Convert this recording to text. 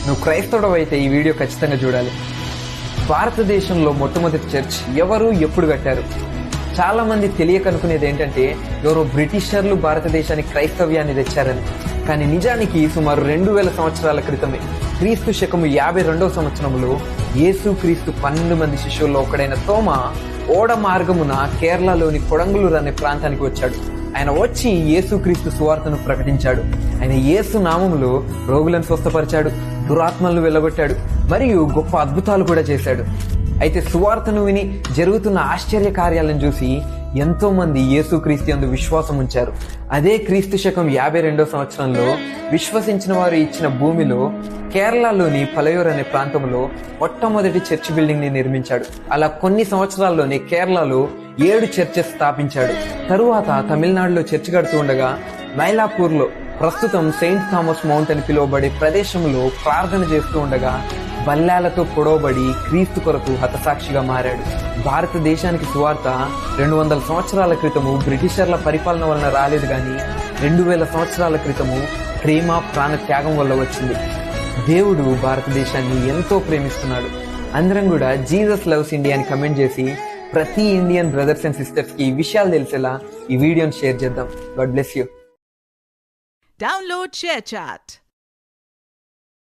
నువ్వు క్రైస్తవుడు అయితే ఈ వీడియో ఖచ్చితంగా చూడాలి. భారతదేశంలో మొట్టమొదటి చర్చ్ ఎవరు ఎప్పుడు కట్టారు? చాలా మంది తెలియకనుకునేది ఏంటంటే ఎవరో బ్రిటిషర్లు భారతదేశానికి క్రైస్తవ్యాన్ని తెచ్చారని. కానీ నిజానికి సుమారు 2000 సంవత్సరాల క్రితమే క్రీస్తు శకము 52వ సంవత్సరంలో యేసు క్రీస్తు 12 మంది శిష్యుల్లో ఒకడైన తోమ ఓడ మార్గమున కేరళలోని కొడంగులూరు అనే ప్రాంతానికి వచ్చాడు. ఆయన వచ్చి యేసుక్రీస్తు సువార్తను ప్రకటించాడు. ఆయన యేసు నామములో రోగులను స్వస్థపరిచాడు, దురాత్మలను వెళ్ళగొట్టాడు, మరియు గొప్ప అద్భుతాలు కూడా చేశాడు. అయితే సువార్తను విని జరుగుతున్న ఆశ్చర్య కార్యాలను చూసి ఎంతో మంది యేసుక్రీస్తు యందు విశ్వాసం ఉంచారు. అదే క్రీస్తు శకం 52వ సంవత్సరంలో విశ్వసించిన వారు ఇచ్చిన భూమిలో కేరళలోని పలయూర్ అనే ప్రాంతంలో మొట్టమొదటి చర్చ్ బిల్డింగ్ ని నిర్మించాడు. అలా కొన్ని సంవత్సరాల్లోనే కేరళలో 7 చర్చెస్ స్థాపించాడు. తరువాత తమిళనాడులో చర్చ్ కడుతూ ఉండగా మైలాపూర్లో ప్రస్తుతం సెయింట్ థామస్ మౌంట్ అని పిలువబడే ప్రదేశంలో ప్రార్థన చేస్తూ ఉండగా బల్లాలతో పొడవబడి క్రీస్తు కొరకు హతసాక్షిగా మారాడు. భారతదేశానికి సువార్త 200 సంవత్సరాల క్రితము బ్రిటిషర్ల పరిపాలన వలన రాలేదు, కానీ 2000 సంవత్సరాల క్రితము ప్రేమ ప్రాణ త్యాగం వల్ల వచ్చింది. దేవుడు భారతదేశాన్ని ఎంతో ప్రేమిస్తున్నాడు. అందరం కూడా జీసస్ లవ్స్ ఇండియా అని కమెంట్ చేసి ప్రతి ఇండియన్ బ్రదర్స్ అండ్ సిస్టర్స్ కి ఈ విషయాలు తెలిసేలా ఈ వీడియోని షేర్ చేద్దాం. God bless you. Download ShareChat.